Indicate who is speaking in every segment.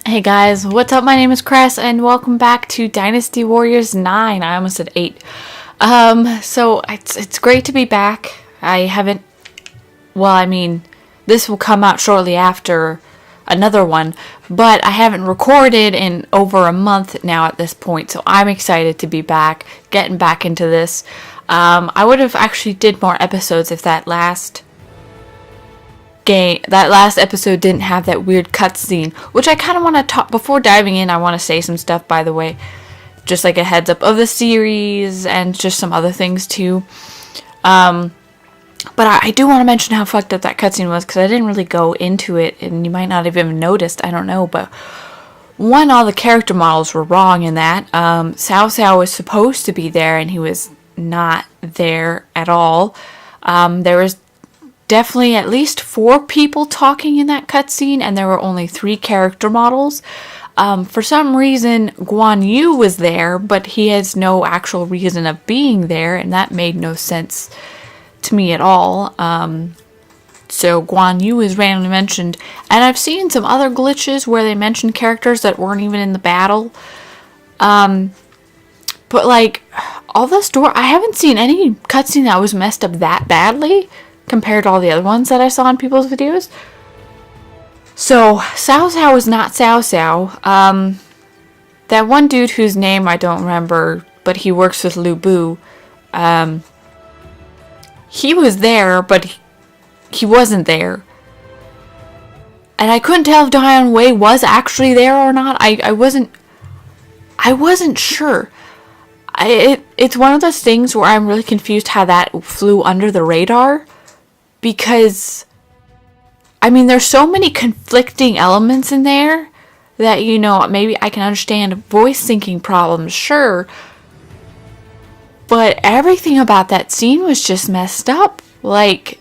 Speaker 1: Hey guys, what's up? My name is Cress and welcome back to Dynasty Warriors 9. I almost said 8. So it's great to be back. I haven't this will come out shortly after another one, but I haven't recorded in over a month now at this point, so I'm excited to be back, getting back into this. I would have actually did more episodes if that last episode didn't have that weird cutscene, which I kind of want to talk before diving in. I want to say some stuff, by the way, just like a heads up of the series and just some other things too. But I do want to mention how fucked up that cutscene was, because I didn't really go into it, and you might not have even noticed. I don't know, but one, all the character models were wrong in that. Cao Cao was supposed to be there, and he was not there at all. There was definitely at least 4 people talking in that cutscene, and there were only 3 character models. For some reason, Guan Yu was there, but he has no actual reason of being there, and that made no sense to me at all. So Guan Yu is randomly mentioned, and I've seen some other glitches where they mentioned characters that weren't even in the battle. But like, all the story, I haven't seen any cutscene that was messed up that badly compared to all the other ones that I saw in people's videos. So, Cao Cao is not Cao Cao. That one dude whose name I don't remember, but he works with Lu Bu, he was there, but he wasn't there. And I couldn't tell if Diane Wei was actually there or not. I wasn't sure. It's one of those things where I'm really confused how that flew under the radar. Because, I mean, there's so many conflicting elements in there that, you know, maybe I can understand voice syncing problems, sure. But everything about that scene was just messed up. Like,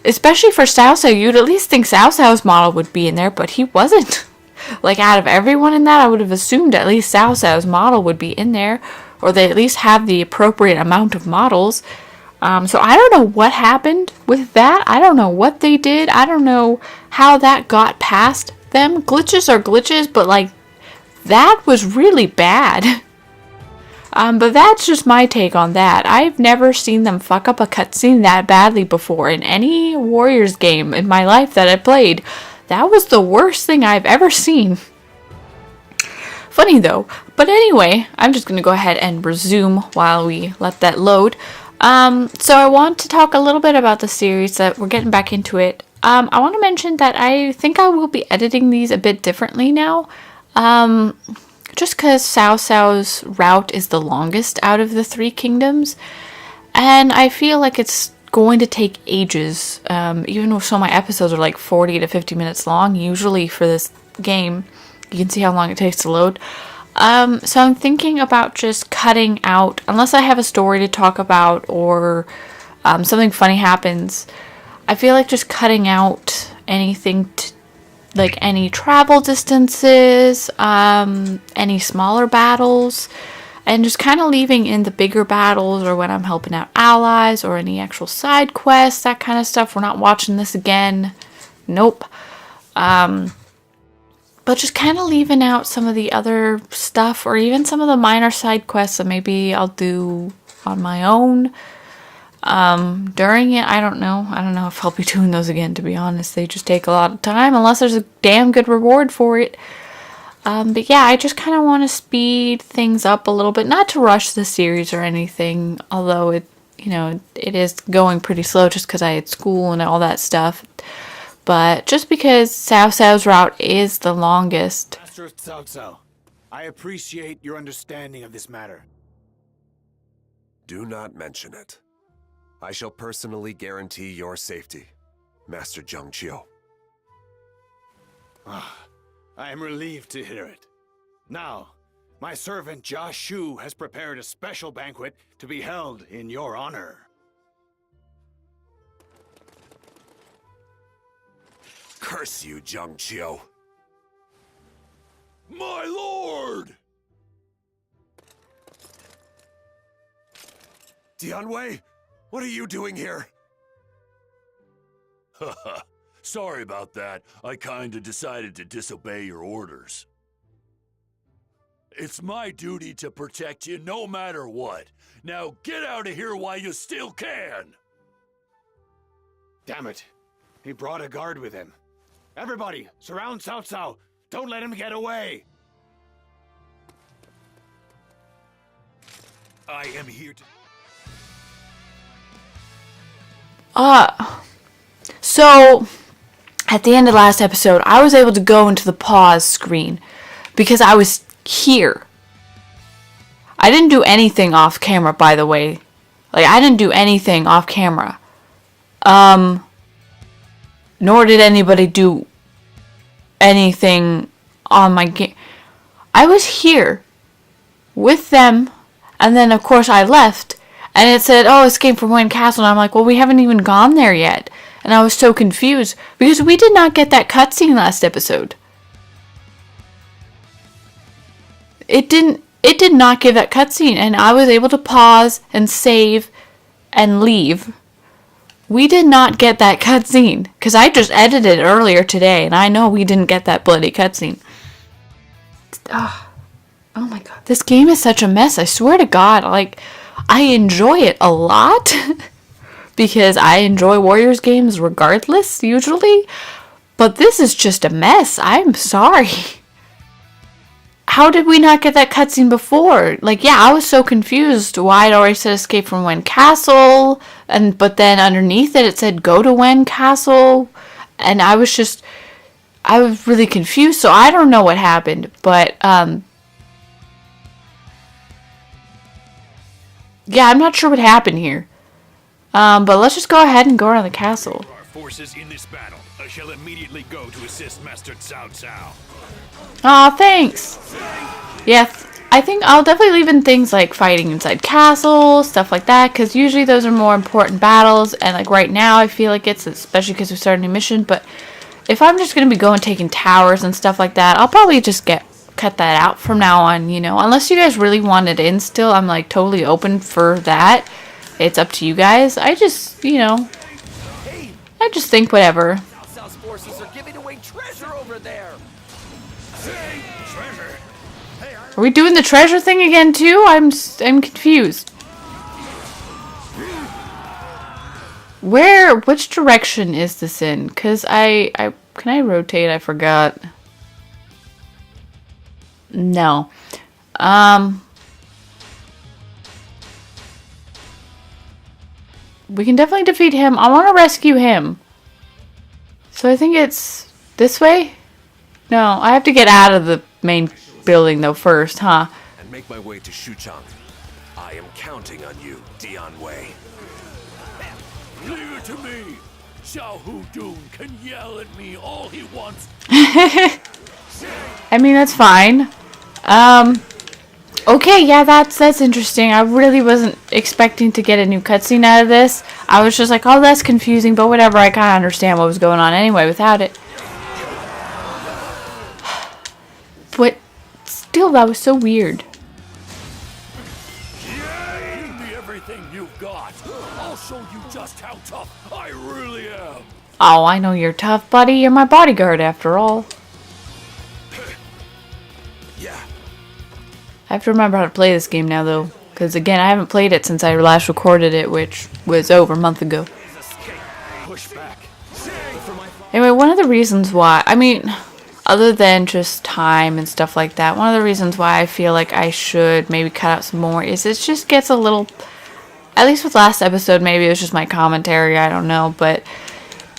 Speaker 1: especially for Cao Cao, you'd at least think Cao Cao's model would be in there, but he wasn't. Like, out of everyone in that, I would have assumed at least Cao Cao's model would be in there, or they at least have the appropriate amount of models. So I don't know what happened with that. I don't know what they did. I don't know how that got past them. Glitches are glitches, but like, that was really bad. But that's just my take on that. I've never seen them fuck up a cutscene that badly before in any Warriors game in my life that I played. That was the worst thing I've ever seen. Funny though. But anyway, I'm just gonna go ahead and resume while we let that load. So I want to talk a little bit about the series, that we're getting back into it. I want to mention that I think I will be editing these a bit differently now. Just because Cao Cao's route is the longest out of the 3 kingdoms. And I feel like it's going to take ages. Even though some of my episodes are like 40 to 50 minutes long, usually for this game. You can see how long it takes to load. So I'm thinking about just cutting out, unless I have a story to talk about or something funny happens, I feel like just cutting out anything, like any travel distances, any smaller battles, and just kind of leaving in the bigger battles or when I'm helping out allies or any actual side quests, that kind of stuff. We're not watching this again. Nope. But just kind of leaving out some of the other stuff, or even some of the minor side quests that maybe I'll do on my own during it. I don't know if I'll be doing those again, to be honest. They just take a lot of time, unless there's a damn good reward for it. But yeah, I just kind of want to speed things up a little bit, not to rush the series or anything, although it is going pretty slow just because I had school and all that stuff. But just because Cao Cao's route is the longest.
Speaker 2: Master Cao Cao, I appreciate your understanding of this matter.
Speaker 3: Do not mention it. I shall personally guarantee your safety, Master Zhang Qiu.
Speaker 2: I am relieved to hear it. Now, my servant Jia Shu has prepared a special banquet to be held in your honor.
Speaker 3: Curse you, Zhang Qiu.
Speaker 2: My lord!
Speaker 3: Dianwei, what are you doing here?
Speaker 4: Haha, Sorry about that. I kinda decided to disobey your orders. It's my duty to protect you no matter what. Now get out of here while you still can!
Speaker 2: Damn it. He brought a guard with him. Everybody, surround Cao Cao. Don't let him get away.
Speaker 4: I am here to...
Speaker 1: So, at the end of last episode, I was able to go into the pause screen because I was here. I didn't do anything off camera, by the way. Like, I didn't do anything off camera. Nor did anybody do anything on my game. I was here with them, and then, of course, I left. And it said, oh, escape from Wayne Castle. And I'm like, well, we haven't even gone there yet. And I was so confused because we did not get that cutscene last episode. It did not give that cutscene. And I was able to pause and save and leave. We did not get that cutscene. Because I just edited earlier today. And I know we didn't get that bloody cutscene. Oh my god. This game is such a mess. I swear to God. Like... I enjoy it a lot because I enjoy Warriors games regardless, usually. But this is just a mess. I'm sorry. How did we not get that cutscene before? Like, yeah, I was so confused why it already said escape from Wen Castle, but then underneath it said go to Wen Castle, and I was really confused. So I don't know what happened, but yeah, I'm not sure what happened here. But let's just go ahead and go around the castle.
Speaker 4: Our forces in this battle. I shall immediately go to assist Master Cao Cao.
Speaker 1: Aw, thanks. Yeah, I think I'll definitely leave in things like fighting inside castles, stuff like that, because usually those are more important battles, and like right now I feel like it's, especially because we started a new mission, but if I'm just going to be going taking towers and stuff like that, I'll probably just cut that out from now on, you know, unless you guys really want it in still. I'm like totally open for that. It's up to you guys. I just, you know, I just think whatever.
Speaker 5: South's forces are giving away treasure over there.
Speaker 4: Treasure?
Speaker 1: Are we doing the treasure thing again too? I'm confused. Which direction is this in? Cause can I rotate? I forgot. No. We can definitely defeat him. I want to rescue him. So I think it's this way? No, I have to get out of the main building though first, huh?
Speaker 3: And make my way to Shuchang. I am counting on you, Dian Wei.
Speaker 4: Leave it to me. Xiao Hu Dun can yell at me all he wants.
Speaker 1: I mean, that's fine. Okay, yeah, that's interesting. I really wasn't expecting to get a new cutscene out of this. I was just like, oh, that's confusing, but whatever. I kind of understand what was going on anyway without it. But still, that was so weird.
Speaker 4: Give me everything you've got. I'll show you just how tough I really am.
Speaker 1: Oh, I know you're tough, buddy. You're my bodyguard after all.
Speaker 3: Yeah.
Speaker 1: I have to remember how to play this game now, though. Because, again, I haven't played it since I last recorded it, which was over a month ago.
Speaker 2: Push back.
Speaker 1: Anyway, one of the reasons why... I mean, other than just time and stuff like that, one of the reasons why I feel like I should maybe cut out some more is it just gets a little... At least with last episode, maybe it was just my commentary, I don't know, but...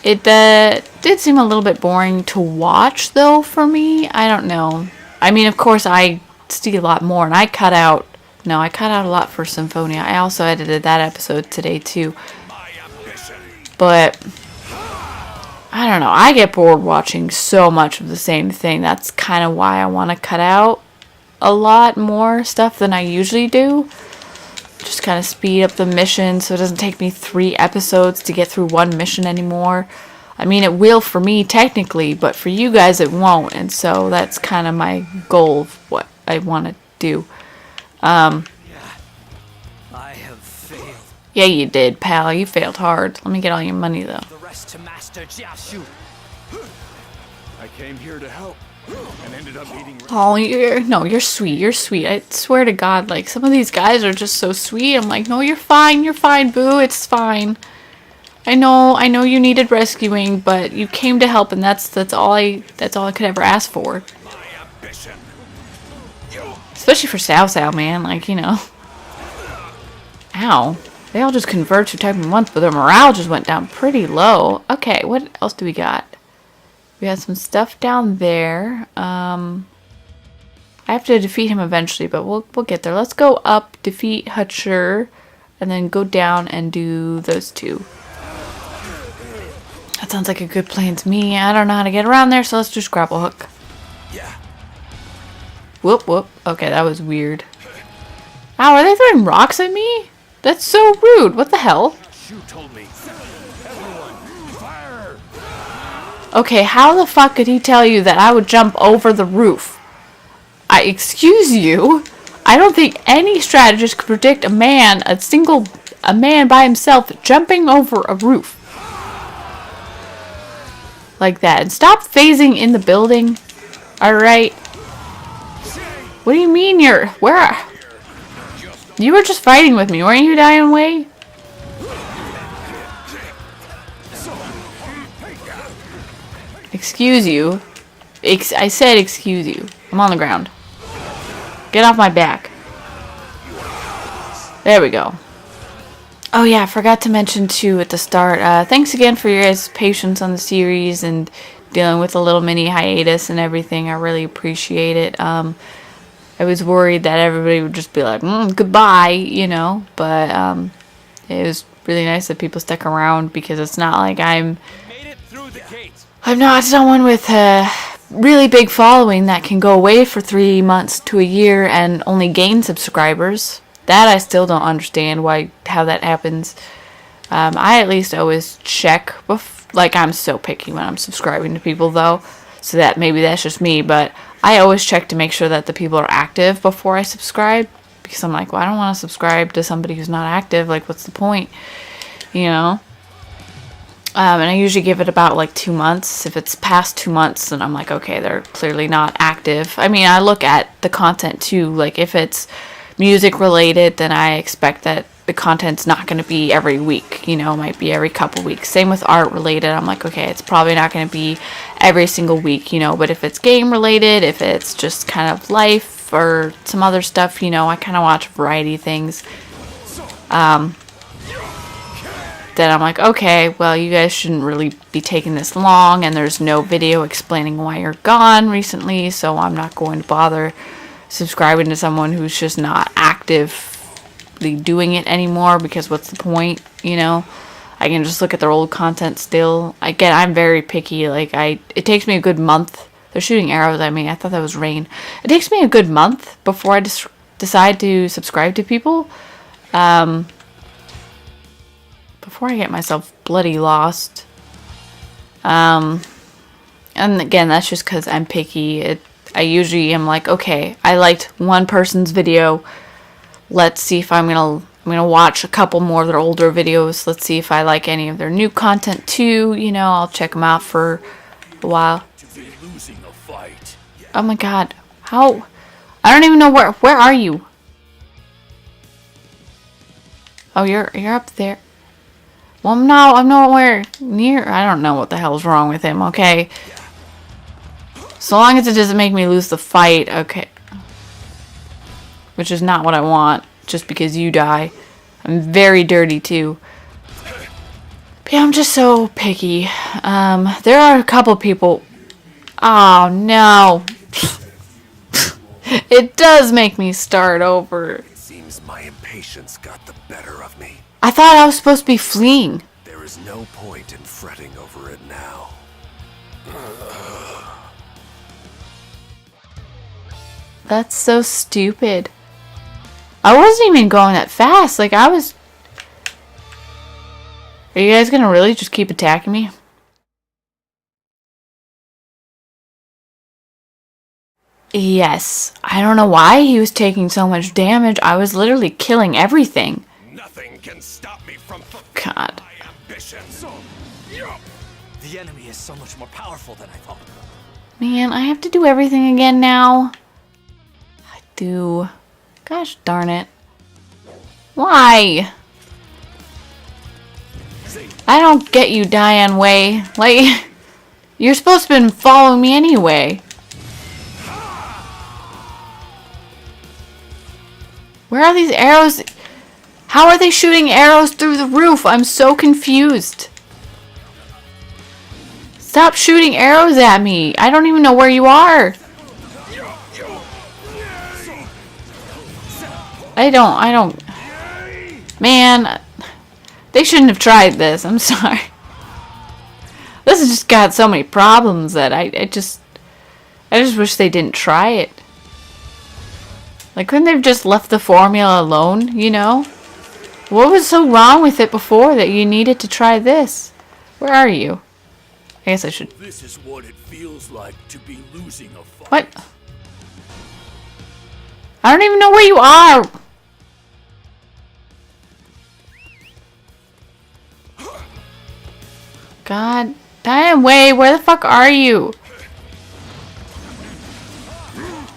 Speaker 1: It did seem a little bit boring to watch, though, for me. I don't know. I mean, of course, I see a lot more, and I cut out a lot for Symphonia. I also edited that episode today, too. But, I don't know. I get bored watching so much of the same thing. That's kind of why I want to cut out a lot more stuff than I usually do. Just kind of speed up the mission so it doesn't take me 3 episodes to get through one mission anymore. I mean, it will for me technically, but for you guys it won't. And so that's kind of my goal of what I want to do.
Speaker 5: I have failed.
Speaker 1: Yeah, you did, pal. You failed hard. Let me get all your money, though.
Speaker 5: The rest to Master Jiaxu.
Speaker 2: I came here to help and ended up meeting.
Speaker 1: Oh, you're sweet. You're sweet. I swear to God, like, some of these guys are just so sweet. I'm like, no, you're fine, boo. It's fine. I know you needed rescuing, but you came to help, and that's all I could ever ask for. Especially for Sao, man. Like, you know. Ow. They all just convert to type once, but their morale just went down pretty low. Okay, what else do we got? We got some stuff down there. I have to defeat him eventually, but we'll get there. Let's go up, defeat Hutcher, and then go down and do those two. That sounds like a good plan to me. I don't know how to get around there, so let's just grapple hook.
Speaker 3: Yeah.
Speaker 1: Whoop, whoop. Okay, that was weird. Ow, are they throwing rocks at me? That's so rude. What the hell?
Speaker 2: You told me. Everyone, fire!
Speaker 1: Okay, how the fuck could he tell you that I would jump over the roof? Excuse you? I don't think any strategist could predict a man by himself jumping over a roof. Like that. And stop phasing in the building. Alright. What do you mean where? You were just fighting with me, weren't you, Diane Way? Excuse you. I said excuse you. I'm on the ground. Get off my back. There we go. Oh yeah, I forgot to mention too at the start. Thanks again for your guys' patience on the series and dealing with a little mini hiatus and everything. I really appreciate it. I was worried that everybody would just be like, goodbye, you know. But it was really nice that people stuck around because it's not like I'm not someone with a really big following that can go away for 3 months to a year and only gain subscribers. That I still don't understand how that happens. I at least always check. Like, I'm so picky when I'm subscribing to people, though. So that maybe that's just me. But I always check to make sure that the people are active before I subscribe. Because I'm like, well, I don't want to subscribe to somebody who's not active. Like, what's the point? You know? And I usually give it about, like, 2 months. If it's past 2 months, then I'm like, okay, they're clearly not active. I mean, I look at the content, too. Like, if it's music related, then I expect that the content's not going to be every week, you know, it might be every couple weeks. Same with art related. I'm like, okay, it's probably not going to be every single week, you know, but if it's game related, if it's just kind of life or some other stuff, you know, I kind of watch a variety of things. Then I'm like, okay, well, you guys shouldn't really be taking this long, and there's no video explaining why you're gone recently, so I'm not going to bother subscribing to someone who's just not actively doing it anymore, because what's the point, you know? I can just look at their old content still. Again, I'm very picky. Like, it takes me a good month. They're shooting arrows at me. I thought that was rain. It takes me a good month before I decide to subscribe to people. Before I get myself bloody lost. And again, that's just because I'm picky. I usually am like, okay, I liked one person's video. Let's see if I'm gonna watch a couple more of their older videos. Let's see if I like any of their new content too. You know, I'll check them out for a while. Oh my god, how? I don't even know where are you? Oh, you're up there. Well, no, I'm nowhere near. I don't know what the hell's wrong with him. Okay. So long as it doesn't make me lose the fight, okay. Which is not what I want, just because you die. I'm very dirty, too. But yeah, I'm just so picky. There are a couple people... Oh, no. It does make me start over.
Speaker 3: It seems my impatience got the better of me.
Speaker 1: I thought I was supposed to be fleeing.
Speaker 3: There is no point in fretting over it now.
Speaker 1: That's so stupid. I wasn't even going that fast. Like, I was... Are you guys gonna really just keep attacking me? Yes. I don't know why he was taking so much damage. I was literally killing everything.
Speaker 3: Nothing can stop me from
Speaker 1: God.
Speaker 3: my ambitions.
Speaker 5: The enemy is so much more powerful than I thought.
Speaker 1: Man, I have to do everything again now. I do. Gosh darn it. Why? I don't get you, Diane Way. Like, you're supposed to have been following me anyway. Where are these arrows? How are they shooting arrows through the roof? I'm so confused. Stop shooting arrows at me. I don't even know where you are. I don't. Man, they shouldn't have tried this. I'm sorry. This has just got so many problems that I just wish they didn't try it. Like, couldn't they have just left the formula alone, you know? What was so wrong with it before that you needed to try this? Where are you? I guess I should...
Speaker 4: This is what it feels like to be losing a fight.
Speaker 1: What? I don't even know where you are! God, Diane Way, where the fuck are you?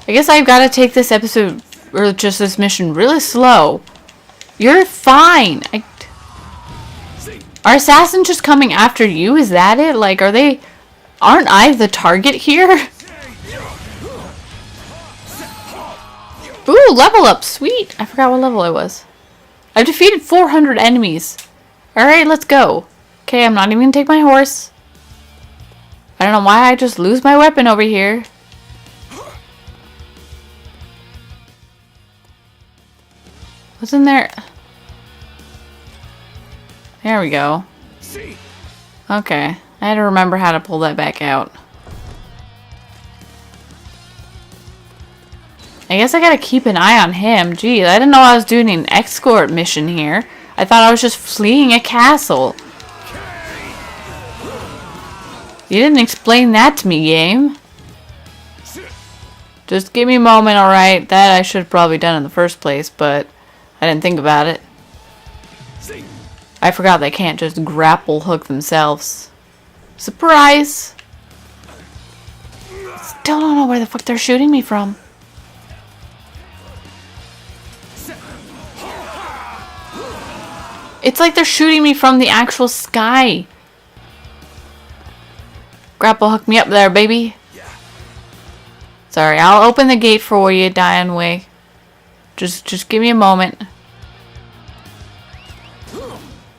Speaker 1: I guess I've got to take this episode, or just this mission, really slow. You're fine. Are assassins just coming after you? Is that it? Like, aren't I the target here? Ooh, level up. Sweet. I forgot what level I was. I've defeated 400 enemies. Alright, let's go. Okay, I'm not even gonna take my horse. I don't know why I just lose my weapon over here. What's in there? There we go. Okay, I had to remember how to pull that back out. I guess I gotta keep an eye on him. Geez, I didn't know I was doing an escort mission here. I thought I was just fleeing a castle. You didn't explain that to me, game. Just give me a moment, alright? That I should have probably done in the first place, but I didn't think about it. I forgot they can't just grapple hook themselves. Surprise! Still don't know where the fuck they're shooting me from. It's like they're shooting me from the actual sky. Grapple hook me up there, baby. Sorry, I'll open the gate for you, Diane Way. Just give me a moment.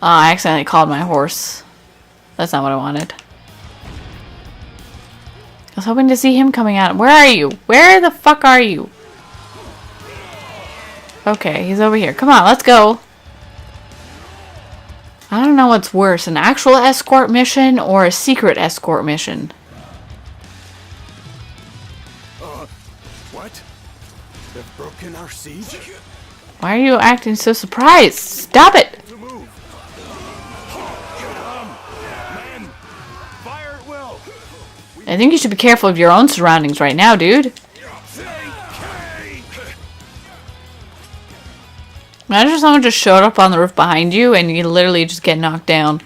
Speaker 1: Oh, I accidentally called my horse. That's not what I wanted. I was hoping to see him coming out. Where are you? Where the fuck are you? Okay, he's over here. Come on, let's go. I don't know what's worse, an actual escort mission or a secret escort mission.
Speaker 2: What? They've broken our siege?
Speaker 1: Why are you acting so surprised? Stop it!
Speaker 2: To move. Men, fire at will.
Speaker 1: I think you should be careful of your own surroundings right now, dude. Imagine if someone just showed up on the roof behind you and you literally just get knocked down.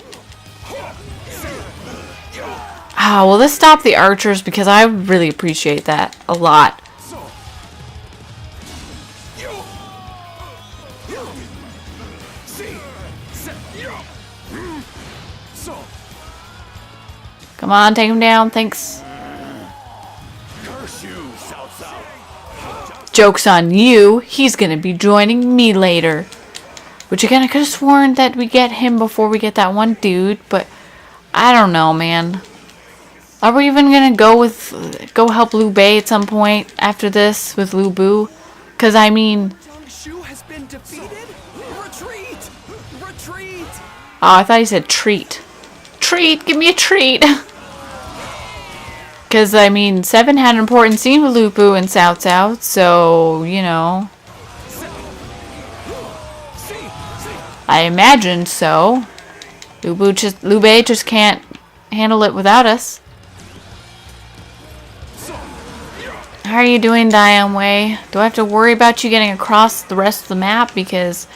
Speaker 1: Ah, will this stop the archers? Because I really appreciate that a lot. Come on, take him down. Thanks.
Speaker 2: Curse you, South.
Speaker 1: Joke's on you. He's gonna be joining me later. Which again, I could have sworn that we get him before we get that one dude, but I don't know, man. Are we even gonna go help Liu Bei at some point after this with Lu Bu? Cause I mean,
Speaker 5: Shu has been defeated. Retreat! Retreat!
Speaker 1: oh, I thought he said treat. Treat, give me a treat. Cause I mean, Seven had an important scene with Lu Bu and Cao Cao, so you know. I imagine so. Liu Bei just can't handle it without us. How are you doing, Diane Way? Do I have to worry about you getting across the rest of the map? Because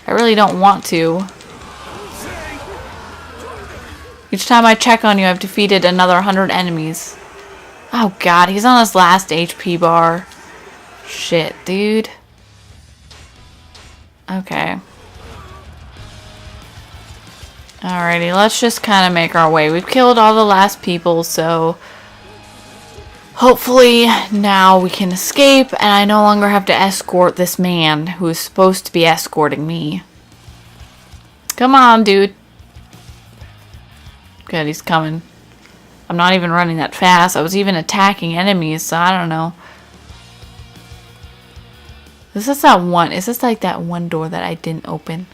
Speaker 1: I really don't want to. Each time I check on you, I've defeated another 100 enemies. Oh god, he's on his last HP bar. Shit, dude. Okay. Alrighty, let's just kind of make our way. We've killed all the last people, so hopefully now we can escape and I no longer have to escort this man who is supposed to be escorting me. Come on, dude. Good, he's coming. I'm not even running that fast. I was even attacking enemies, so I don't know. Is this like that one door that I didn't open?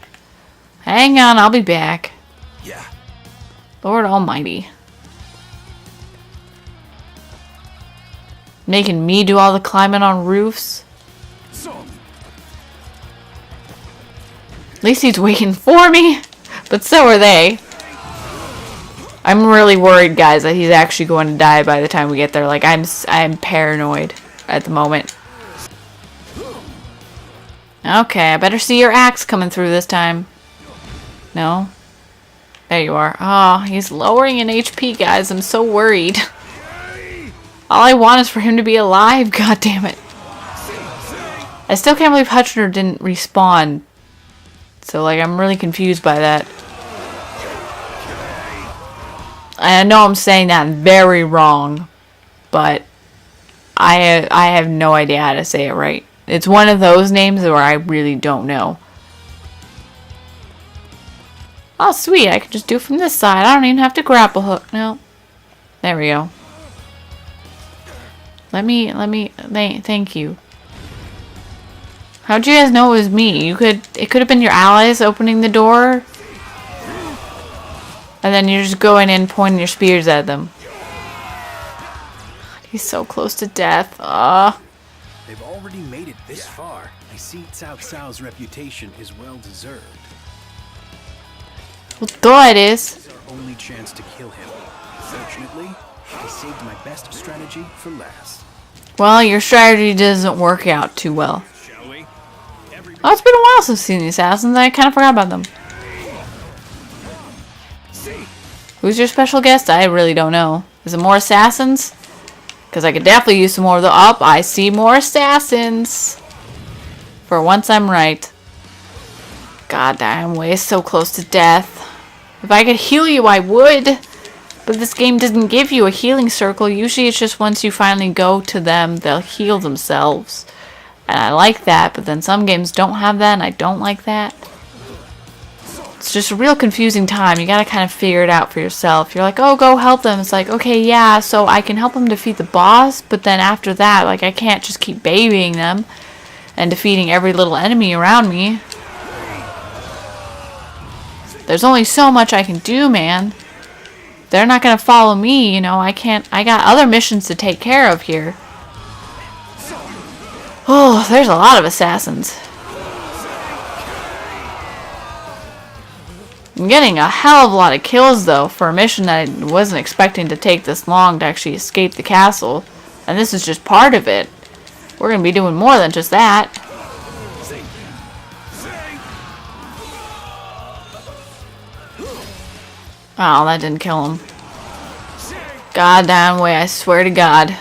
Speaker 1: Hang on, I'll be back.
Speaker 3: Yeah.
Speaker 1: Lord Almighty. Making me do all the climbing on roofs? At least he's waiting for me. But so are they. I'm really worried, guys, that he's actually going to die by the time we get there. Like, I'm paranoid at the moment. Okay, I better see your axe coming through this time. No? There you are. Oh, he's lowering in HP, guys. I'm so worried. All I want is for him to be alive. God damn it. I still can't believe Hutchner didn't respawn. So, like, I'm really confused by that. I know I'm saying that very wrong, but I have no idea how to say it right. It's one of those names where I really don't know. Oh, sweet. I can just do it from this side. I don't even have to grapple hook. No. There we go. Thank you. How'd you guys know it was me? It could have been your allies opening the door. And then you're just going in pointing your spears at them. He's so close to death.
Speaker 5: They've already made it this far. I see Cao Cao's reputation is well deserved.
Speaker 1: Well, duh, it is.
Speaker 5: This is our only chance to kill him. Fortunately, I saved my best strategy for last.
Speaker 1: Well, your strategy doesn't work out too well.
Speaker 5: Shall we?
Speaker 1: Oh, it's been a while since I've seen the assassins. I kind of forgot about them. Who's your special guest? I really don't know. Is it more assassins? Because I could definitely use some more of the... Oh, I see more assassins. For once I'm right. God damn, way so close to death. If I could heal you, I would. But this game doesn't give you a healing circle. Usually it's just once you finally go to them, they'll heal themselves. And I like that, but then some games don't have that, and I don't like that. It's just a real confusing time. You gotta kind of figure it out for yourself. You're like, oh, go help them. It's like, okay, yeah, so I can help them defeat the boss, but then after that, like, I can't just keep babying them and defeating every little enemy around me. There's only so much I can do, man. They're not gonna follow me, you know. I got other missions to take care of here. Oh, there's a lot of assassins. I'm getting a hell of a lot of kills, though, for a mission that I wasn't expecting to take this long to actually escape the castle. And this is just part of it. We're going to be doing more than just that. Oh, that didn't kill him. Goddamn way, I swear to God.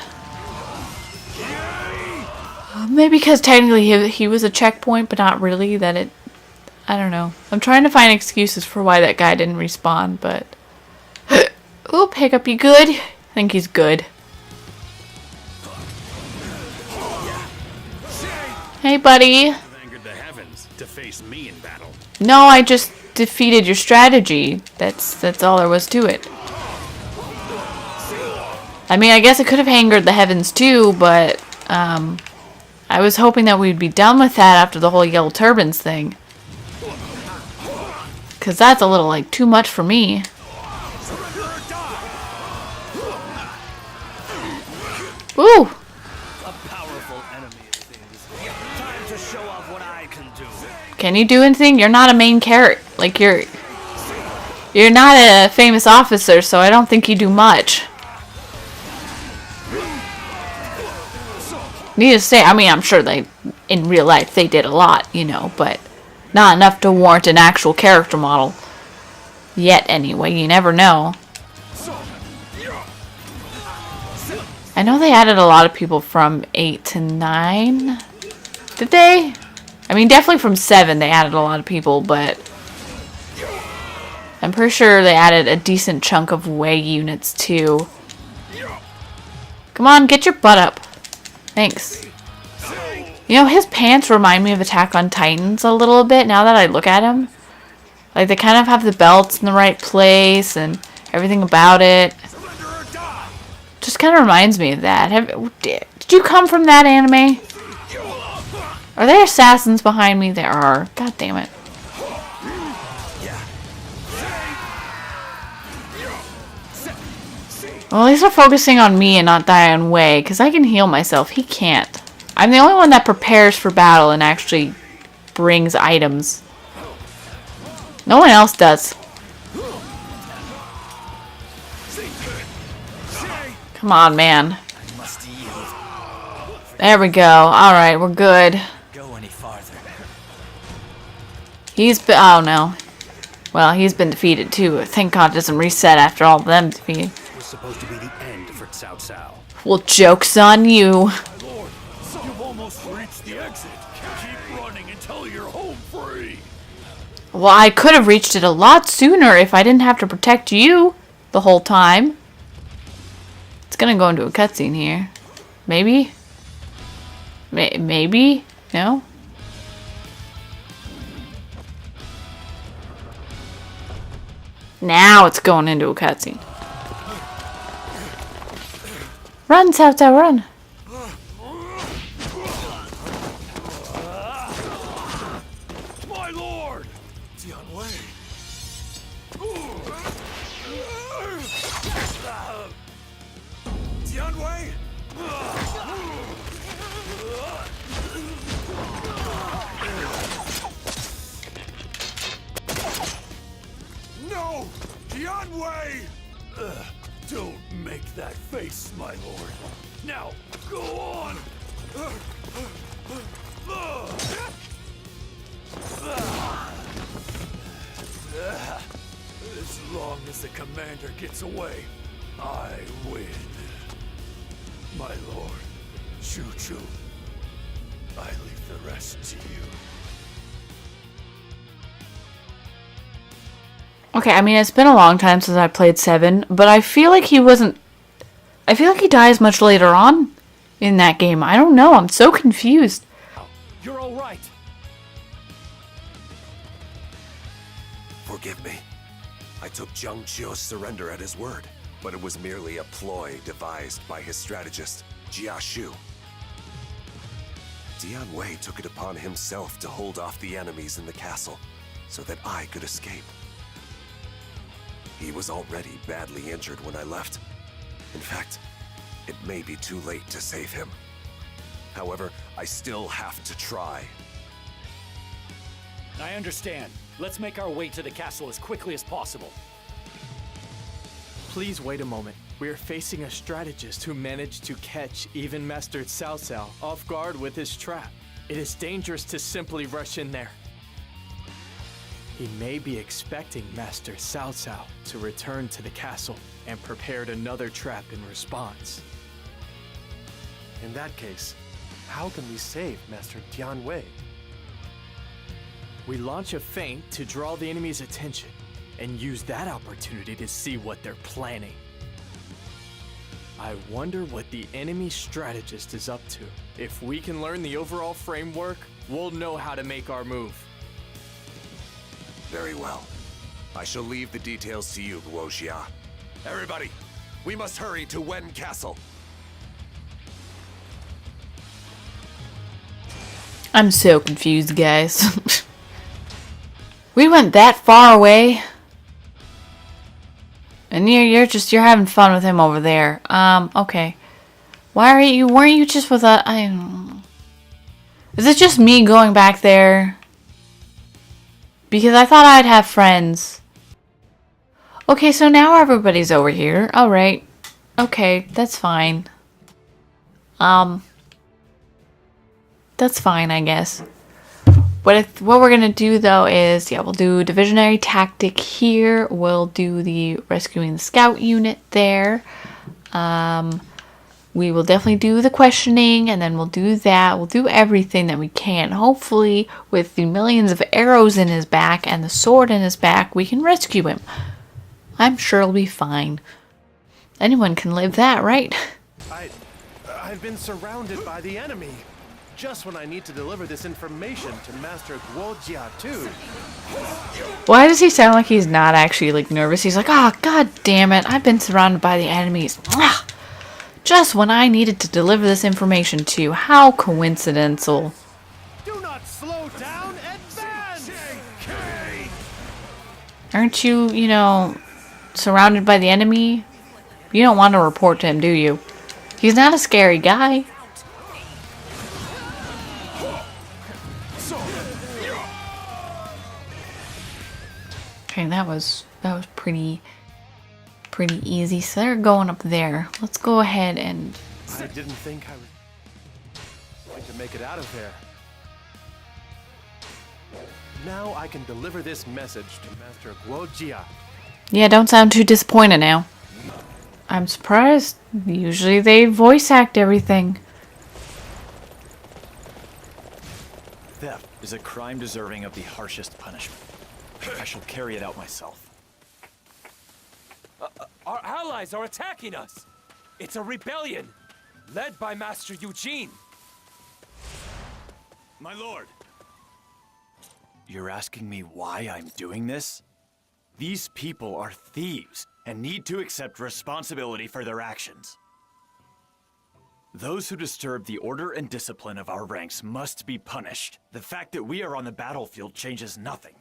Speaker 1: Maybe because technically he was a checkpoint, but not really, that it... I don't know. I'm trying to find excuses for why that guy didn't respawn, but... Oop, Hiccup, you good? I think he's good. Hey, buddy.
Speaker 4: Angered the heavens to face me in battle.
Speaker 1: No, I just defeated your strategy. That's all there was to it. I mean, I guess it could have angered the heavens too, but I was hoping that we'd be done with that after the whole yellow turbans thing. Because that's a little, like, too much for me. Ooh!
Speaker 5: A powerful enemy, it seems. Time to show off what I can do.
Speaker 1: Can you do anything? You're not a main character. Like, you're not a famous officer, so I don't think you do much. Needless to say, I mean, I'm sure in real life, they did a lot, you know, but not enough to warrant an actual character model. Yet, anyway, you never know. I know they added a lot of people from 8 to 9. Did they? I mean, definitely from 7 they added a lot of people, but I'm pretty sure they added a decent chunk of way units too. Come on, get your butt up. Thanks. You know, his pants remind me of Attack on Titans a little bit now that I look at him. Like, they kind of have the belts in the right place and everything about it. Just kind of reminds me of that. Did you come from that anime? Are there assassins behind me? There are. God damn it. Well, at least they're focusing on me and not Diane Wei, because I can heal myself. He can't. I'm the only one that prepares for battle and actually brings items. No one else does. Come on, man. There we go. Alright, we're good. He's been... Oh, no. Well, he's been defeated, too. Thank God it doesn't reset after all of them defeated.
Speaker 5: Supposed to be the end for Cao Cao.
Speaker 1: Well, joke's on you.
Speaker 4: Lord, you've almost reached the exit. Keep running until you're home free.
Speaker 1: Well, I could have reached it a lot sooner if I didn't have to protect you the whole time. It's gonna go into a cutscene here. Maybe? Maybe? No? Now it's going into a cutscene. Run, Cao Cao, run!
Speaker 4: My lord!
Speaker 3: Dian Wei. Dian Wei.
Speaker 4: No! Dian Wei! Don't make that face, my lord. Now, go on! As long as the commander gets away, I win. My lord, Choo-Choo, I leave the rest to you.
Speaker 1: Okay, I mean, it's been a long time since I played 7, but I feel like he wasn't... I feel like he dies much later on in that game. I don't know, I'm so confused.
Speaker 4: You're all right.
Speaker 3: Forgive me. I took Zhang Qiu's surrender at his word, but it was merely a ploy devised by his strategist, Jia Shu. Dian Wei took it upon himself to hold off the enemies in the castle so that I could escape. He was already badly injured when I left. In fact, it may be too late to save him. However, I still have to try.
Speaker 6: I understand. Let's make our way to the castle as quickly as possible.
Speaker 7: Please wait a moment. We are facing a strategist who managed to catch even Master Cao Cao off guard with his trap. It is dangerous to simply rush in there. He may be expecting Master Cao Cao to return to the castle and prepared another trap in response.
Speaker 8: In that case, how can we save Master Dian Wei?
Speaker 7: We launch a feint to draw the enemy's attention and use that opportunity to see what they're planning. I wonder what the enemy strategist is up to. If we can learn the overall framework, we'll know how to make our move.
Speaker 3: Very well. I shall leave the details to you, Guo Xia. Everybody, we must hurry to Wen Castle.
Speaker 1: I'm so confused, guys. We went that far away. And you're having fun with him over there. Okay. Weren't you just with a... I don't know. Is it just me going back there? Because I thought I'd have friends. Okay, so now everybody's over here. Alright. Okay, that's fine. That's fine, I guess. What we're gonna do though is, yeah, we'll do divisionary tactic here. We'll do the rescuing the scout unit there. we will definitely do the questioning, and then we'll do that. We'll do everything that we can. Hopefully, with the millions of arrows in his back and the sword in his back, we can rescue him. I'm sure it'll be fine. Anyone can live that, right?
Speaker 8: I've been surrounded by the enemy. Just when I need to deliver this information to Master Guo Jiatu.
Speaker 1: Why does he sound like he's not actually like nervous? He's like, oh, god damn it, I've been surrounded by the enemies. Just when I needed to deliver this information to you. How coincidental.
Speaker 8: Do not slow down, advance!
Speaker 1: Aren't you, you know, surrounded by the enemy? You don't want to report to him, do you? He's not a scary guy. Okay, that was pretty easy. So they're going up there. Let's go ahead and...
Speaker 8: I didn't think I was going to make it out of there. Now I can deliver this message to Master Guo Jia.
Speaker 1: Yeah, don't sound too disappointed now. I'm surprised. Usually they voice act everything.
Speaker 6: Theft is a crime deserving of the harshest punishment. I shall carry it out myself.
Speaker 4: Our allies are attacking us! It's a rebellion, led by Master Eugene.
Speaker 6: My lord! You're asking me why I'm doing this? These people are thieves and need to accept responsibility for their actions. Those who disturb the order and discipline of our ranks must be punished. The fact that we are on the battlefield changes nothing.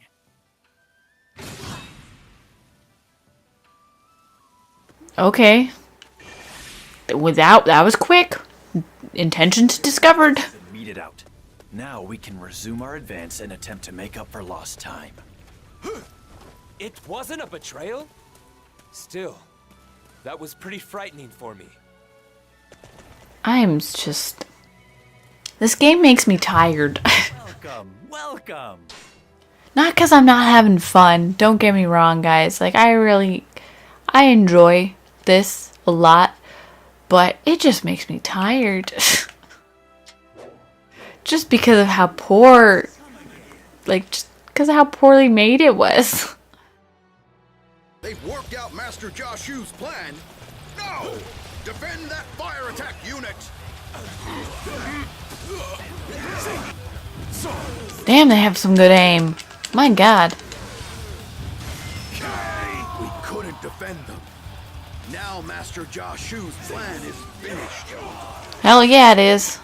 Speaker 1: Okay. That was quick. Intentions discovered.
Speaker 6: Meet it out. Now we can resume our advance and attempt to make up for lost time.
Speaker 4: It wasn't a betrayal? Still, that was pretty frightening for me.
Speaker 1: I'm just... This game makes me tired.
Speaker 6: Welcome, welcome!
Speaker 1: Not because I'm not having fun. Don't get me wrong, guys. Like, I enjoy this a lot. But it just makes me tired. Just because of how poor... Like, just because of how poorly made it was.
Speaker 9: They've worked out Master Joshu's plan. No! Defend that fire attack unit!
Speaker 1: Damn, they have some good aim. My god.
Speaker 9: We couldn't defend them. Now Master Joshu's plan is finished.
Speaker 1: Hell yeah, it is.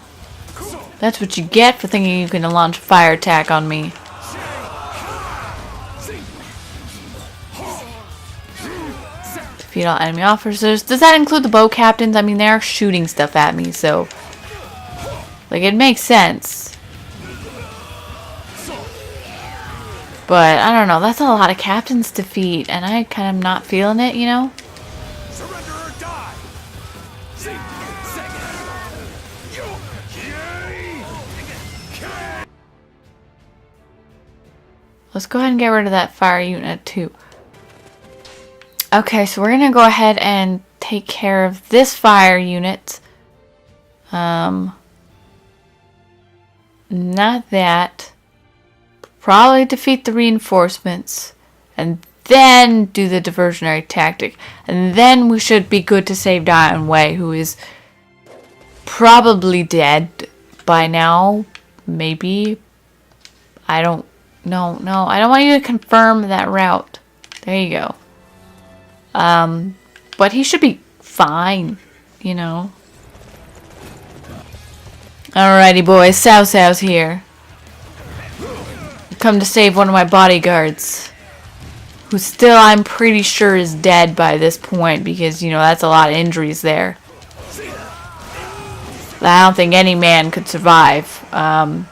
Speaker 1: That's what you get for thinking you can launch a fire attack on me. Defeat all enemy officers. Does that include the bow captains? I mean, they are shooting stuff at me, so... Like, it makes sense. But, I don't know. That's a lot of captains to defeat, and I kind of am not feeling it, you know?
Speaker 4: Surrender or die!
Speaker 1: Let's go ahead and get rid of that fire unit, too. Okay, so we're going to go ahead and take care of this fire unit. Not that. Probably defeat the reinforcements. And then do the diversionary tactic. And then we should be good to save Dian Wei, who is probably dead by now. Maybe. I don't know. No, I don't want you to confirm that route. There you go. But he should be fine, you know. Alrighty, boys. Cao Cao's here. Come to save one of my bodyguards. Who still, I'm pretty sure, is dead by this point. Because, you know, that's a lot of injuries there. I don't think any man could survive. I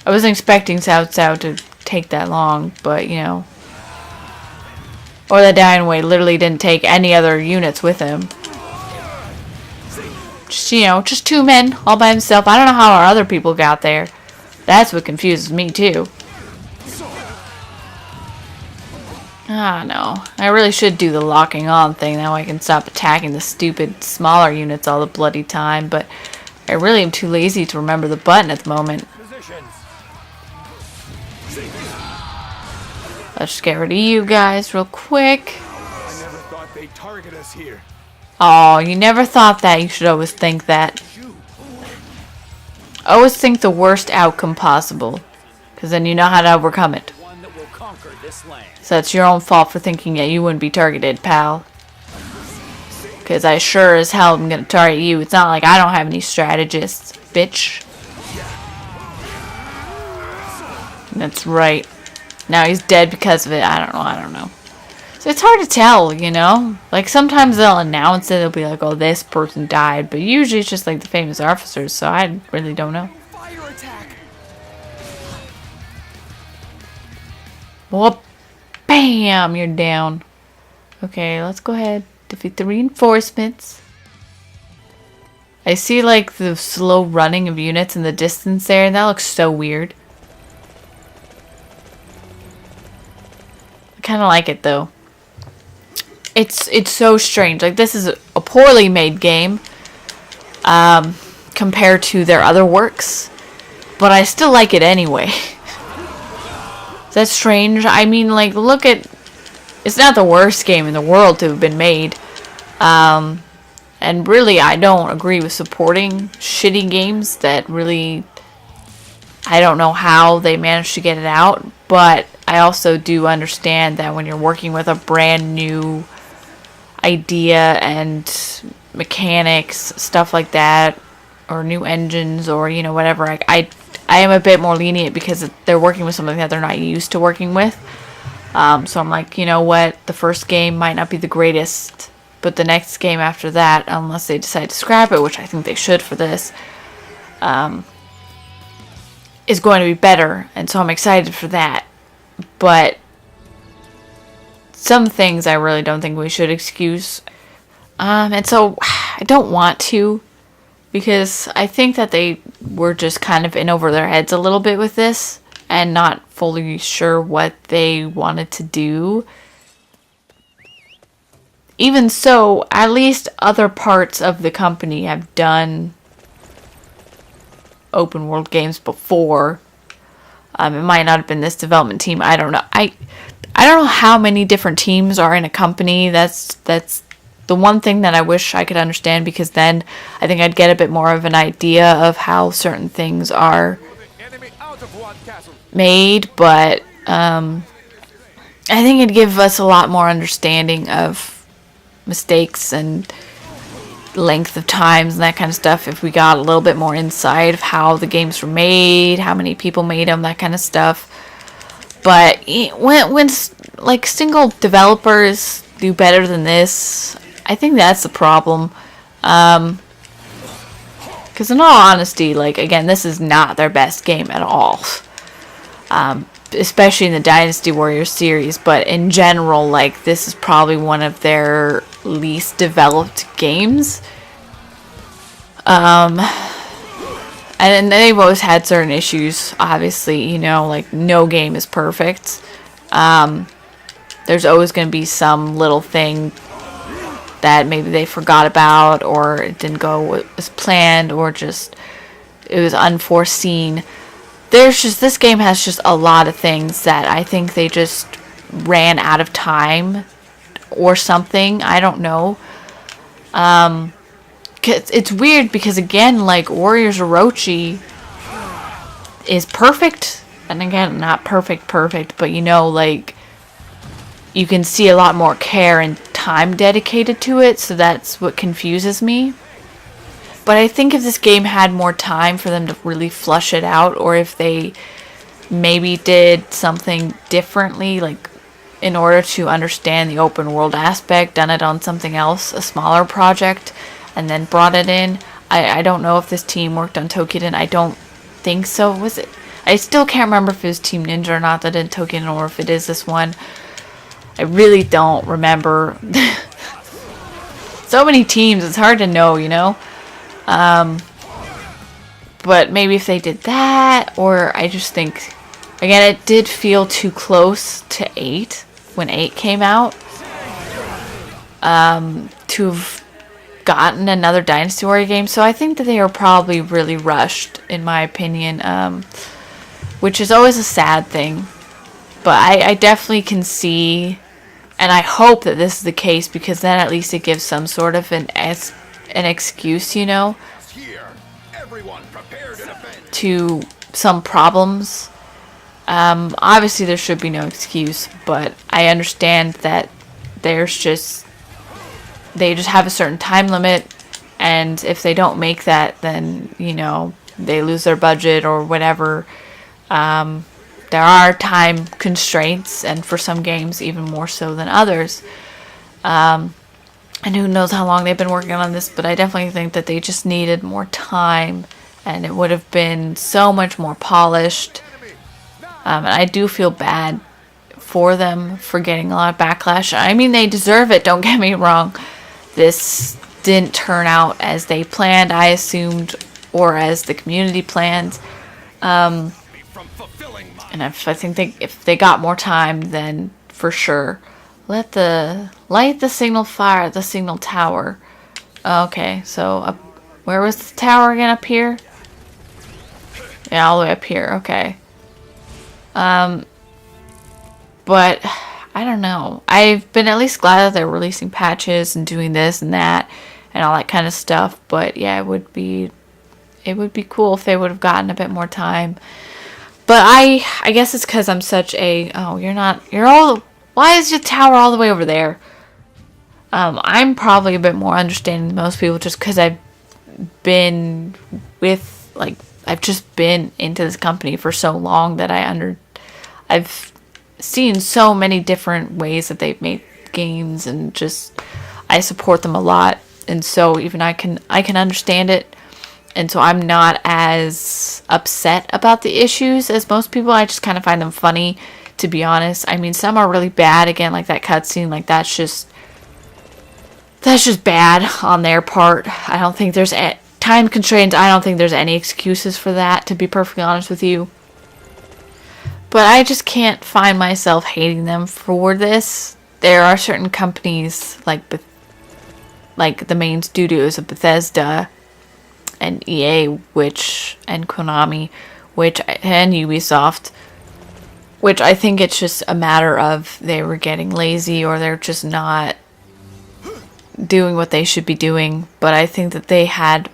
Speaker 1: wasn't expecting Cao Cao to take that long. But, you know. Or that Dian Wei literally didn't take any other units with him. Just, you know, just two men all by himself. I don't know how our other people got there. That's what confuses me, too. Ah, no. I really should do the locking on thing. That way I can stop attacking the stupid smaller units all the bloody time. But I really am too lazy to remember the button at the moment. Let's just get rid of you guys real quick.
Speaker 2: I never thought they'd target us here.
Speaker 1: Oh, you never thought that. You should always think that. Always think the worst outcome possible. Because then you know how to overcome it. So it's your own fault for thinking that you wouldn't be targeted, pal. Because I sure as hell am going to target you. It's not like I don't have any strategists, bitch. That's right. Now he's dead because of it. I don't know. So it's hard to tell, you know? Like, sometimes they'll announce it. They'll be like, oh, this person died. But usually it's just like the famous officers. So I really don't know.
Speaker 2: Fire attack!
Speaker 1: Whoop. Bam! You're down. Okay, let's go ahead. Defeat the reinforcements. I see, like, the slow running of units in the distance there. And that looks so weird. I kind of like it, though. It's so strange. Like, this is a poorly made game. Compared to their other works. But I still like it anyway. That's strange. I mean, like, look at... It's not the worst game in the world to have been made. And really, I don't agree with supporting shitty games that really... I don't know how they managed to get it out. But I also do understand that when you're working with a brand new idea and mechanics, stuff like that, or new engines, or, you know, whatever, I am a bit more lenient because they're working with something that they're not used to working with. So I'm like, you know what, the first game might not be the greatest, but the next game after that, unless they decide to scrap it, which I think they should for this, is going to be better, and so I'm excited for that. But some things I really don't think we should excuse. And so I don't want to, because I think that they were just kind of in over their heads a little bit with this and not fully sure what they wanted to do. Even so, at least other parts of the company have done open world games before. It might not have been this development team. I don't know. I don't know how many different teams are in a company. That's the one thing that I wish I could understand, because then I think I'd get a bit more of an idea of how certain things are made. But I think it'd give us a lot more understanding of mistakes and length of times and that kind of stuff if we got a little bit more insight of how the games were made, how many people made them, that kind of stuff. But when like single developers do better than this, I think that's the problem. Because in all honesty, like, again, this is not their best game at all. Especially in the Dynasty Warriors series, but in general, like, this is probably one of their least developed games. And they've always had certain issues, obviously, you know, like, no game is perfect. There's always going to be some little thing that maybe they forgot about, or it didn't go as planned, or just it was unforeseen. This game has just a lot of things that I think they just ran out of time or something. I don't know. It's weird because, again, like, Warriors Orochi is perfect. And again, not perfect, but, you know, like, you can see a lot more care and time dedicated to it, so that's what confuses me. But I think if this game had more time for them to really flush it out, or if they maybe did something differently, like, in order to understand the open world aspect, done it on something else, a smaller project, and then brought it in. I don't know if this team worked on Tokiden. I don't think so. Was it? I still can't remember if it was Team Ninja or not that did Tokiden, or if it is this one. I really don't remember. So many teams, it's hard to know, you know? But maybe if they did that, or I just think, again, it did feel too close to 8. when 8 came out, to have gotten another Dynasty Warrior game. So I think that they are probably really rushed, in my opinion, which is always a sad thing. But I definitely can see, and I hope that this is the case, because then at least it gives some sort of an excuse, you know,
Speaker 9: Here, everyone prepare to defend.
Speaker 1: to some problems. Obviously there should be no excuse, but I understand that they just have a certain time limit, and if they don't make that, then, you know, they lose their budget or whatever. There are time constraints, and for some games even more so than others. And who knows how long they've been working on this, but I definitely think that they just needed more time, and it would have been so much more polished. And I do feel bad for them for getting a lot of backlash. I mean, they deserve it, don't get me wrong. This didn't turn out as they planned, I assumed, or as the community planned. And I think if they got more time, then for sure. Light the signal fire at the signal tower. Okay, so where was the tower again? Up here? Yeah, all the way up here. Okay. But I don't know. I've been at least glad that they're releasing patches and doing this and that and all that kind of stuff. But yeah, it would be cool if they would have gotten a bit more time. But I guess it's because I'm such a why is your tower all the way over there? I'm probably a bit more understanding than most people, just because I've been I've just been into this company for so long that I've seen so many different ways that they've made games, and just I support them a lot, and so even I can understand it, and so I'm not as upset about the issues as most people. I just kind of find them funny, to be honest. I mean, some are really bad, again, like that cutscene, like that's just bad on their part. I don't think there's time constraints. I don't think there's any excuses for that, to be perfectly honest with you. But I just can't find myself hating them for this. There are certain companies like the main studios of Bethesda and EA, and Konami, and Ubisoft, which I think it's just a matter of they were getting lazy, or they're just not doing what they should be doing. But I think that they had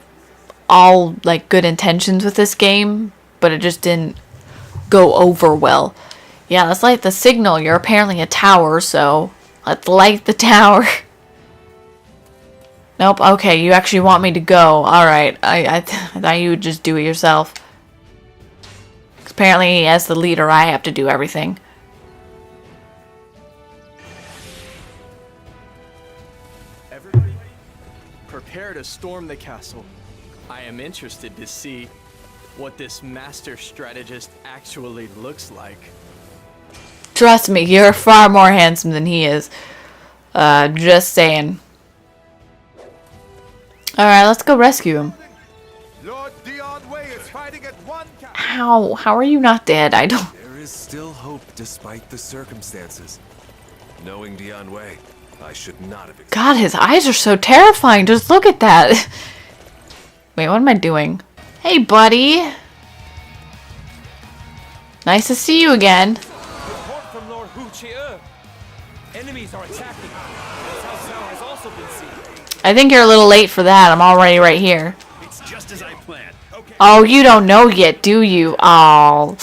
Speaker 1: all good intentions with this game, but it just didn't go over well. Yeah, let's light the signal. You're apparently a tower, so let's light the tower. Nope, okay, you actually want me to go. Alright, I thought you would just do it yourself. Apparently, as the leader, I have to do everything.
Speaker 7: Everybody, prepare to storm the castle. I am interested to see what this master strategist actually looks like.
Speaker 1: Trust me, you're far more handsome than he is. Just saying. Alright, let's go rescue him.
Speaker 8: Lord Dion Wei is fighting at one
Speaker 1: How are you not dead? I don't...
Speaker 3: There is still hope despite the circumstances. Knowing Dion Wei, I should not have...
Speaker 1: God, his eyes are so terrifying. Just look at that. Wait, what am I doing? Hey, buddy. Nice to see you again.
Speaker 10: Report from Lord Hu Chie. Enemies are attacking. Cao Cao has also been seen.
Speaker 1: I think you're a little late for that. I'm already right here.
Speaker 5: It's just as I planned. Okay.
Speaker 1: Oh, you don't know yet, do you? Oh,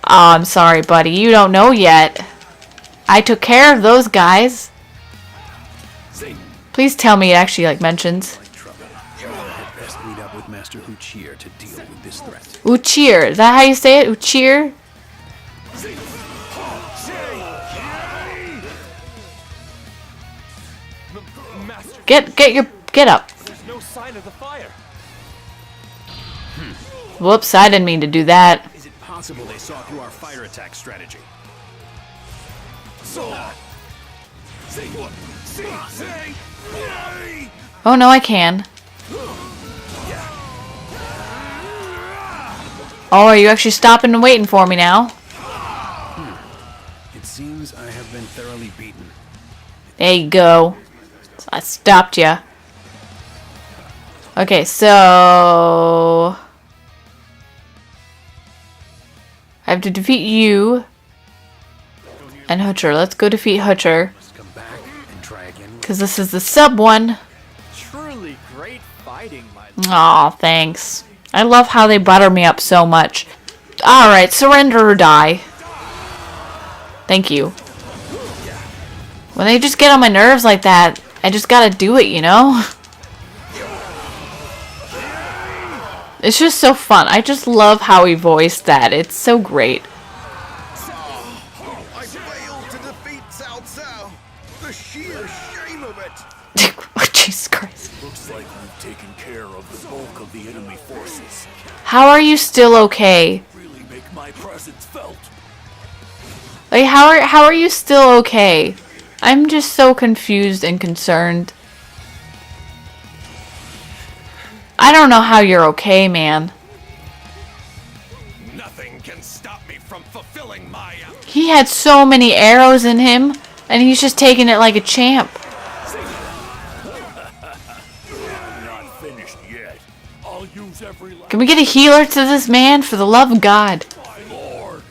Speaker 1: I'm sorry, buddy. You don't know yet. I took care of those guys. Please tell me it actually mentions.
Speaker 5: I'd best meet up with Master Uchier to deal with this threat.
Speaker 1: Uchier. Is that how you say it? Uchier?
Speaker 10: Master,
Speaker 1: Get up.
Speaker 10: there's no sign of the fire.
Speaker 1: Whoops, I didn't mean to do that.
Speaker 5: Is it possible they saw through our fire attack strategy?
Speaker 1: Oh no, I can. Oh, are you actually stopping and waiting for me now?
Speaker 5: It seems I have been thoroughly
Speaker 1: There you go. I stopped ya. Okay, so I have to defeat you and Hutcher. Let's go defeat Hutcher. Because this is the sub one.
Speaker 7: Truly great fighting, my
Speaker 1: Aw, thanks. I love how they butter me up so much. Alright, surrender or die. Thank you. When they just get on my nerves like that, I just gotta do it, you know? It's just so fun. I just love how he voiced that. It's so great.
Speaker 9: I failed to defeat Cao Cao. The sheer shame of it.
Speaker 1: Oh, Jesus Christ.
Speaker 4: Looks like we've taken care of the bulk of the enemy forces.
Speaker 1: How are you still okay?
Speaker 4: Really make my presence felt.
Speaker 1: Like, how are you still okay? I'm just so confused and concerned. I don't know how you're okay, man.
Speaker 3: Nothing can stop me from fulfilling my...
Speaker 1: He had so many arrows in him, and he's just taking it like a champ.
Speaker 4: I'm not finished yet. I'll use every last...
Speaker 1: Can we get a healer to this man, for the love of God?
Speaker 4: My lord.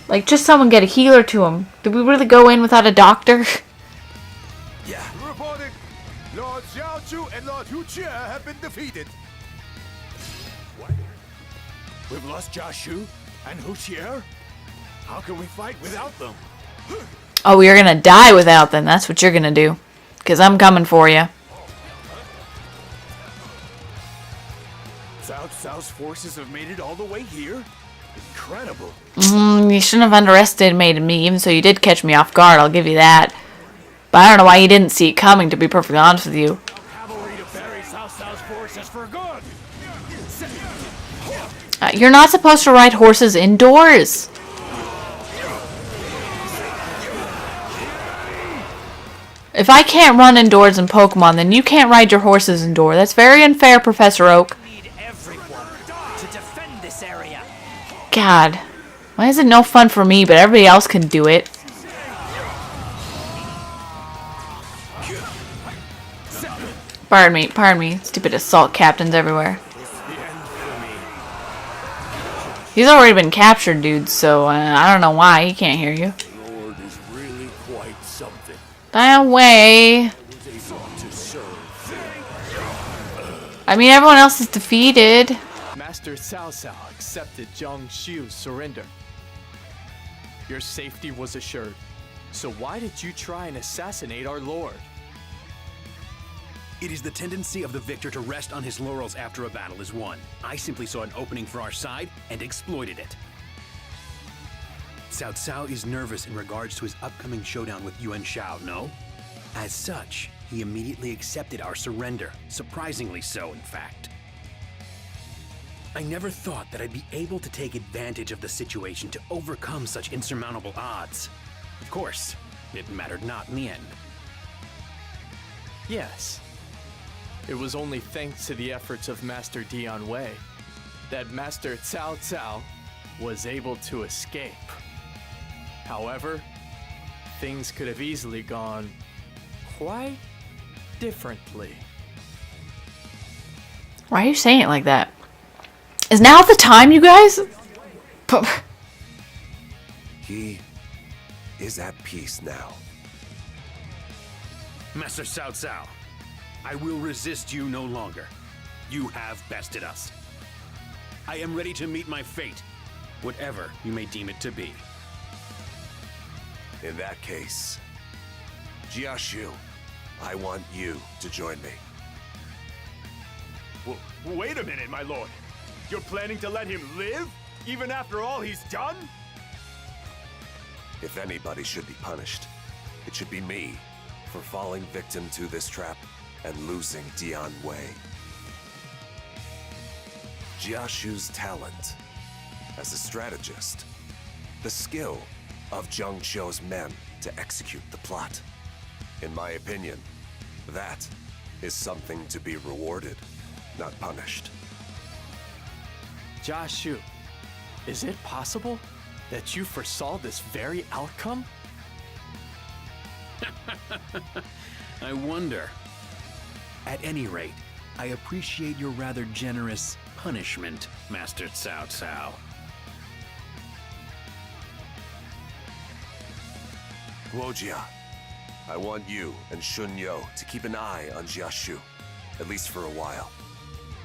Speaker 1: Like, just someone get a healer to him. Did we really go in without a doctor?
Speaker 8: Reporting. Lord Xiao Chu and Lord Hu Jie have been defeated.
Speaker 2: We've lost Jiashu and Huqier? How can we fight without them?
Speaker 1: Oh, you're gonna die without them. That's what you're gonna do. Because I'm coming for you.
Speaker 2: Cao Cao's forces have made it all the way here? Incredible.
Speaker 1: You shouldn't have underestimated me, even so you did catch me off guard, I'll give you that. But I don't know why you didn't see it coming, to be perfectly honest with you.
Speaker 2: Cavalry to bury Cao Cao's forces for good.
Speaker 1: You're not supposed to ride horses indoors. If I can't run indoors in Pokemon, then you can't ride your horses indoors. That's very unfair, Professor Oak.
Speaker 10: Need everyone to defend this area.
Speaker 1: God, why is it no fun for me, but everybody else can do it? Pardon me. Stupid assault captains everywhere. He's already been captured, dude, so I don't know why he can't hear you.
Speaker 4: Lord is really quite something.
Speaker 1: Die away.
Speaker 4: To serve.
Speaker 1: I mean, everyone else is defeated.
Speaker 7: Master Cao Cao accepted Zhang Xiu's surrender. Your safety was assured. So why did you try and assassinate our lord?
Speaker 5: It is the tendency of the victor to rest on his laurels after a battle is won. I simply saw an opening for our side and exploited it. Cao Cao is nervous in regards to his upcoming showdown with Yuan Shao, no? As such, he immediately accepted our surrender, surprisingly so, in fact. I never thought that I'd be able to take advantage of the situation to overcome such insurmountable odds. Of course, it mattered not in the end.
Speaker 7: Yes. It was only thanks to the efforts of Master Dian Wei that Master Cao Cao was able to escape. However, things could have easily gone quite differently.
Speaker 1: Why are you saying it like that? Is now the time, you guys?
Speaker 3: He is at peace now.
Speaker 5: Master Cao Cao, I will resist you no longer. You have bested us. I am ready to meet my fate, whatever you may deem it to be.
Speaker 3: In that case, Jiashu, I want you to join me.
Speaker 2: Wait a minute, my lord. You're planning to let him live? Even after all he's done?
Speaker 3: If anybody should be punished, it should be me for falling victim to this trap and losing Dian Wei. Jiashu's talent as a strategist, the skill of Zhang Qiu's men to execute the plot. In my opinion, that is something to be rewarded, not punished.
Speaker 7: Jiashu, is it possible That you foresaw this very outcome?
Speaker 5: I wonder. At any rate, I appreciate your rather generous punishment, Master Cao Cao.
Speaker 3: Guojia, I want you and Shun Yo to keep an eye on Jiashu, at least for a while.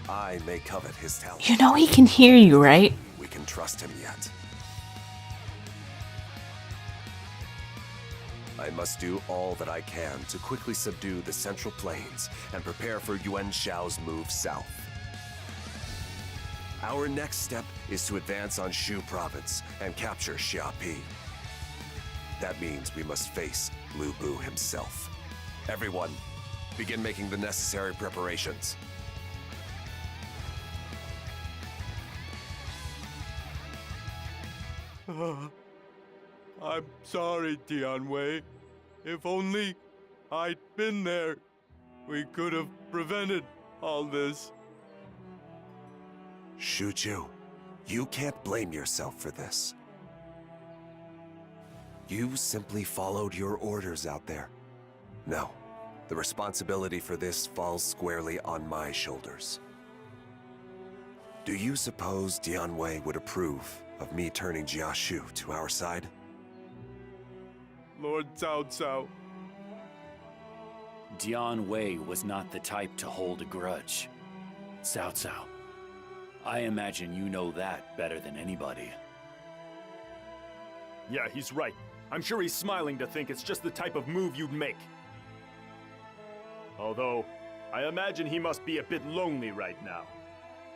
Speaker 3: I may covet his talent.
Speaker 1: You know he can hear you, right?
Speaker 3: We can trust him yet. I must do all that I can to quickly subdue the Central Plains and prepare for Yuan Shao's move south. Our next step is to advance on Shu Province and capture Xiapi. That means we must face Lu Bu himself. Everyone, begin making the necessary preparations.
Speaker 4: I'm sorry, Tianwei. If only I'd been there, we could have prevented all this.
Speaker 3: Shu Chu, you can't blame yourself for this. You simply followed your orders out there. No, the responsibility for this falls squarely on my shoulders. Do you suppose Tianwei would approve of me turning Jiashu to our side?
Speaker 4: Lord Cao Cao.
Speaker 11: Dian Wei was not the type to hold a grudge. Cao Cao, I imagine you know that better than anybody.
Speaker 6: Yeah, he's right. I'm sure he's smiling to think it's just the type of move you'd make. Although, I imagine he must be a bit lonely right now.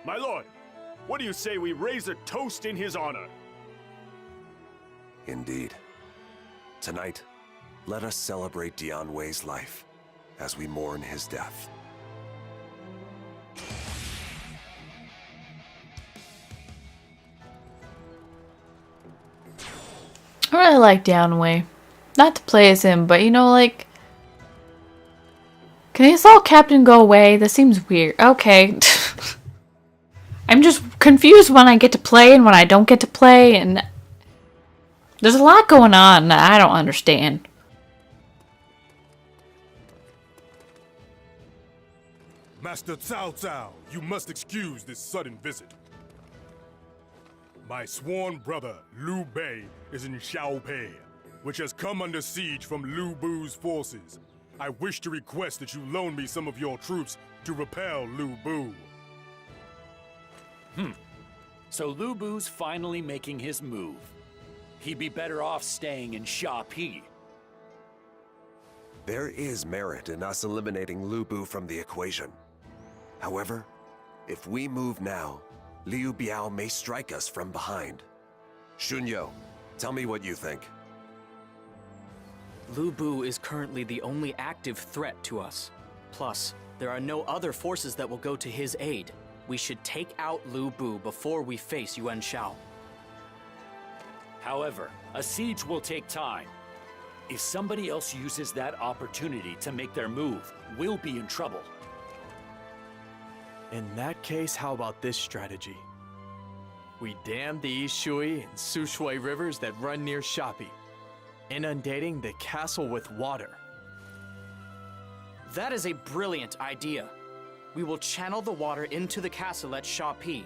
Speaker 6: My lord, what do you say we raise a toast in his honor?
Speaker 3: Indeed. Tonight, let us celebrate Dian Wei's life as we mourn his death.
Speaker 1: I really like Downway. Not to play as him, but you know, like... Can the assault captain go away? That seems weird. Okay. I'm just confused when I get to play and when I don't get to play, and... There's a lot going on that I don't understand.
Speaker 4: Master Cao Cao, you must excuse this sudden visit. My sworn brother, Liu Bei, is in Xiaopei, which has come under siege from Lu Bu's forces. I wish to request that you loan me some of your troops to repel Lu Bu.
Speaker 11: So Lu Bu's finally making his move. He'd be better off staying in Xiapi.
Speaker 3: There is merit in us eliminating Lu Bu from the equation. However, if we move now, Liu Biao may strike us from behind. Shunyo, tell me what you think.
Speaker 12: Lu Bu is currently the only active threat to us. Plus, there are no other forces that will go to his aid. We should take out Lu Bu before we face Yuan Shao.
Speaker 11: However, a siege will take time. If somebody else uses that opportunity to make their move, we'll be in trouble.
Speaker 7: In that case, how about this strategy? We dam the East Shui and Sushui rivers that run near Xiapi, inundating the castle with water.
Speaker 12: That is a brilliant idea. We will channel the water into the castle at Xiapi.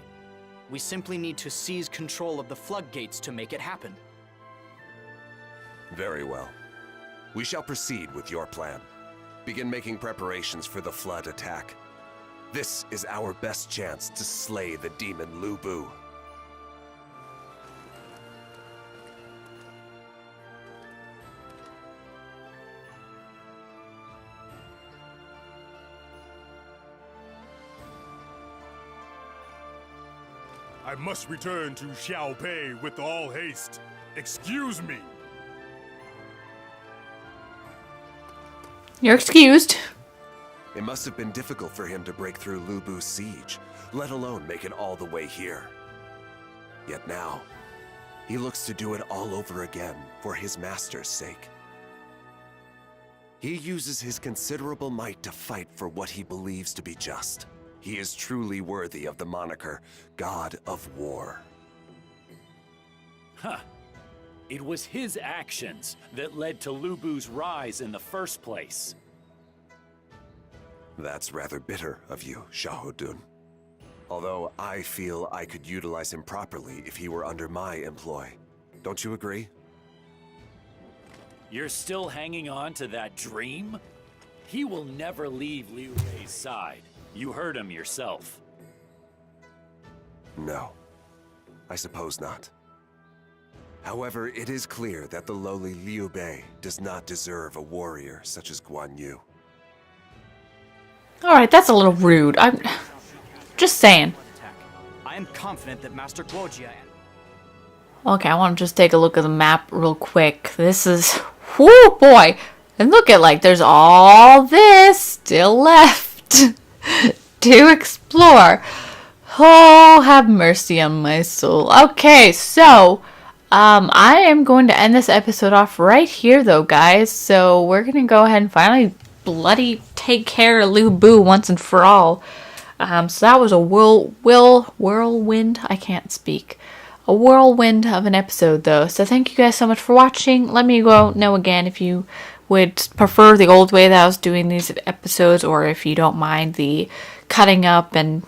Speaker 12: We simply need to seize control of the floodgates to make it happen.
Speaker 3: Very well. We shall proceed with your plan. Begin making preparations for the flood attack. This is our best chance to slay the demon Lu Bu.
Speaker 4: I must return to Xiaopei with all haste. Excuse me.
Speaker 1: You're excused.
Speaker 3: It must have been difficult for him to break through Lu Bu's siege, let alone make it all the way here. Yet now, he looks to do it all over again for his master's sake. He uses his considerable might to fight for what he believes to be just. He is truly worthy of the moniker, God of War.
Speaker 11: Huh. It was his actions that led to Lu Bu's rise in the first place.
Speaker 3: That's rather bitter of you, Xiahou. Although I feel I could utilize him properly if he were under my employ. Don't you agree?
Speaker 11: You're still hanging on to that dream? He will never leave Liu Bei's side. You heard him yourself.
Speaker 3: No. I suppose not. However, it is clear that the lowly Liu Bei does not deserve a warrior such as Guan Yu.
Speaker 1: Alright, that's a little rude. I'm just saying.
Speaker 12: I am confident that Master Guojia and...
Speaker 1: Okay, I want to just take a look at the map real quick. This is... Whoo, boy! And look at, like, there's all this still left to explore. Oh, have mercy on my soul. Okay, so... I am going to end this episode off right here, though, guys. So we're going to go ahead and finally bloody take care of Lu Bu once and for all. So that was a whirlwind. I can't speak. A whirlwind of an episode, though. So thank you guys so much for watching. Let me know again if you would prefer the old way that I was doing these episodes, or if you don't mind the cutting up and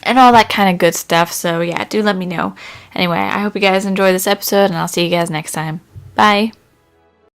Speaker 1: all that kind of good stuff. So yeah, do let me know. Anyway, I hope you guys enjoyed this episode, and I'll see you guys next time. Bye.